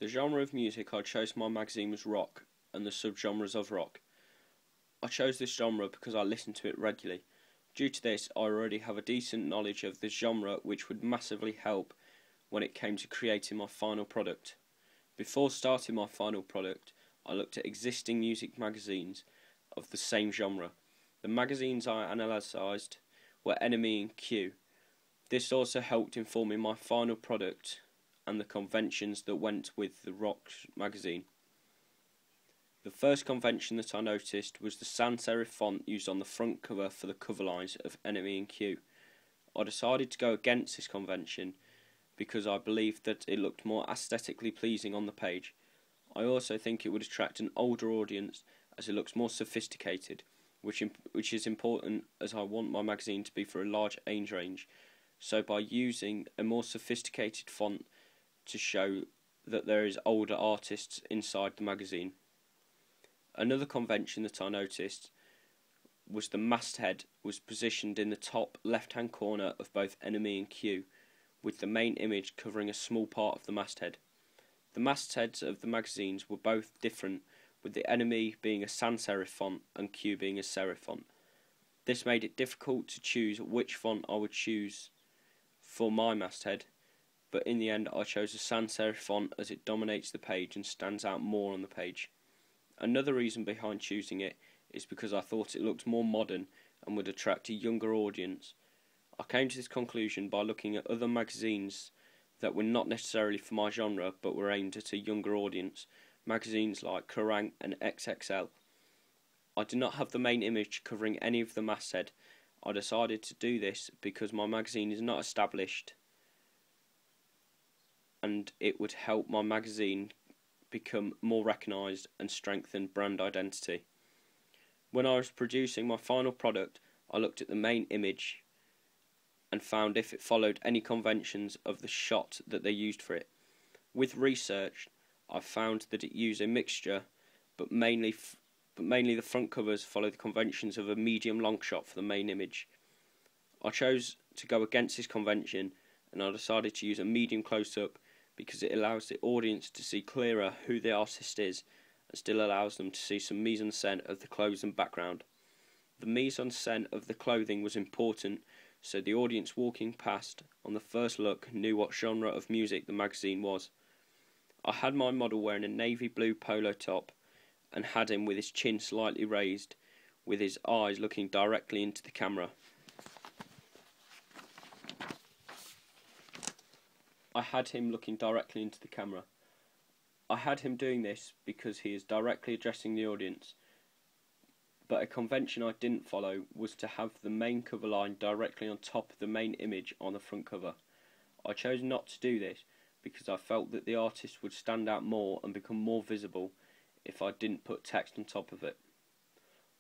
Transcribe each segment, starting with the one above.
The genre of music I chose for my magazine was rock, and the subgenres of rock. I chose this genre because I listen to it regularly. Due to this, I already have a decent knowledge of this genre, which would massively help when it came to creating my final product. Before starting my final product, I looked at existing music magazines of the same genre. The magazines I analysed were NME and Q. This also helped informing my final product and the conventions that went with the rock magazine. The first convention that I noticed was the sans serif font used on the front cover for the cover lines of NME and Q. I decided to go against this convention because I believed that it looked more aesthetically pleasing on the page. I also think it would attract an older audience as it looks more sophisticated, which is important as I want my magazine to be for a large age range. So by using a more sophisticated font to show that there is older artists inside the magazine. Another convention that I noticed was the masthead was positioned in the top left-hand corner of both NME and Q, with the main image covering a small part of the masthead. The mastheads of the magazines were both different, with the NME being a sans serif font and Q being a serif font. This made it difficult to choose which font I would choose for my masthead, but in the end I chose a sans serif font as it dominates the page and stands out more on the page. Another reason behind choosing it is because I thought it looked more modern and would attract a younger audience. I came to this conclusion by looking at other magazines that were not necessarily for my genre but were aimed at a younger audience, magazines like Kerrang and XXL. I did not have the main image covering any of the masthead. I decided to do this because my magazine is not established and it would help my magazine become more recognised and strengthen brand identity. When I was producing my final product, I looked at the main image and found if it followed any conventions of the shot that they used for it. With research, I found that it used a mixture, but mainly the front covers follow the conventions of a medium long shot for the main image. I chose to go against this convention and I decided to use a medium close-up because it allows the audience to see clearer who the artist is and still allows them to see some mise-en-scène of the clothes and background. The mise-en-scène of the clothing was important, so the audience walking past on the first look knew what genre of music the magazine was. I had my model wearing a navy blue polo top and had him with his chin slightly raised, with his eyes looking directly into the camera. I had him looking directly into the camera. I had him doing this because he is directly addressing the audience, but a convention I didn't follow was to have the main cover line directly on top of the main image on the front cover. I chose not to do this because I felt that the artist would stand out more and become more visible if I didn't put text on top of it.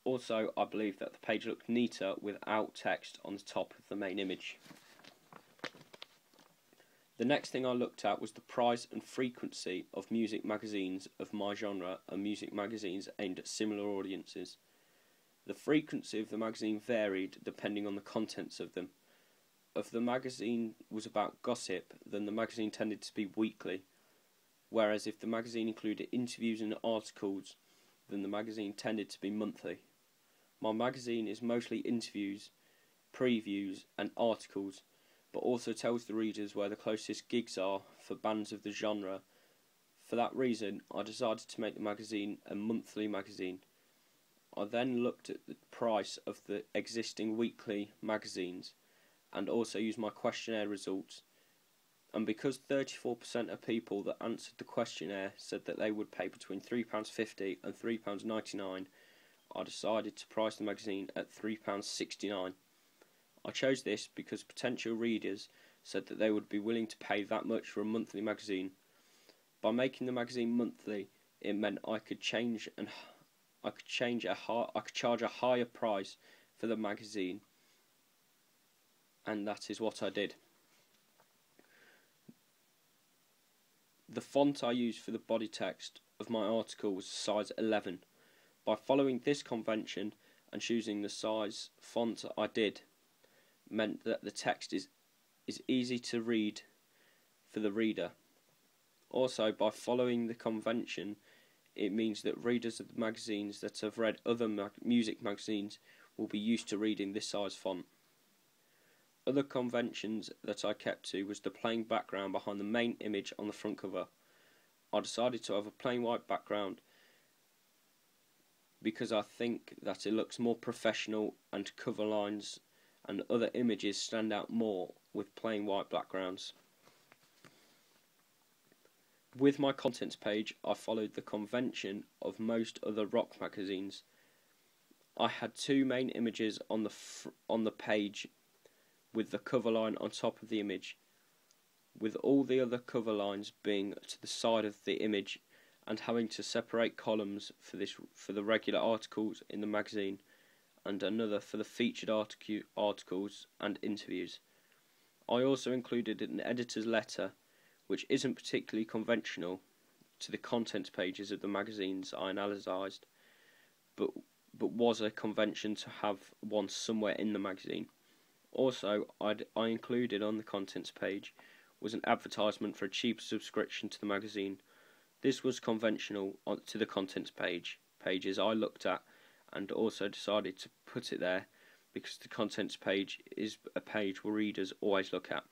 Also, I believe that the page looked neater without text on the top of the main image. The next thing I looked at was the price and frequency of music magazines of my genre and music magazines aimed at similar audiences. The frequency of the magazine varied depending on the contents of them. If the magazine was about gossip, then the magazine tended to be weekly, whereas if the magazine included interviews and articles, then the magazine tended to be monthly. My magazine is mostly interviews, previews and articles, but also tells the readers where the closest gigs are for bands of the genre. For that reason, I decided to make the magazine a monthly magazine. I then looked at the price of the existing weekly magazines and also used my questionnaire results. And because 34% of people that answered the questionnaire said that they would pay between £3.50 and £3.99, I decided to price the magazine at £3.69. I chose this because potential readers said that they would be willing to pay that much for a monthly magazine. By making the magazine monthly, it meant I could charge a higher price for the magazine, and that is what I did. The font I used for the body text of my article was size 11. By following this convention and choosing the size font I did, meant that the text is easy to read for the reader. Also, by following the convention, it means that readers of the magazines that have read other music magazines will be used to reading this size font. Other conventions that I kept to was the plain background behind the main image on the front cover. I decided to have a plain white background because I think that it looks more professional, and cover lines and other images stand out more with plain white backgrounds. With my contents page, I followed the convention of most other rock magazines. I had two main images on the page, with the cover line on top of the image, with all the other cover lines being to the side of the image, and having to separate columns for the regular articles in the magazine, and another for the featured articles and interviews. I also included an editor's letter, which isn't particularly conventional to the contents pages of the magazines I analysed, but was a convention to have one somewhere in the magazine. Also, I included on the contents page was an advertisement for a cheap subscription to the magazine. This was conventional to the contents pages I looked at, and also decided to put it there because the contents page is a page where readers always look at.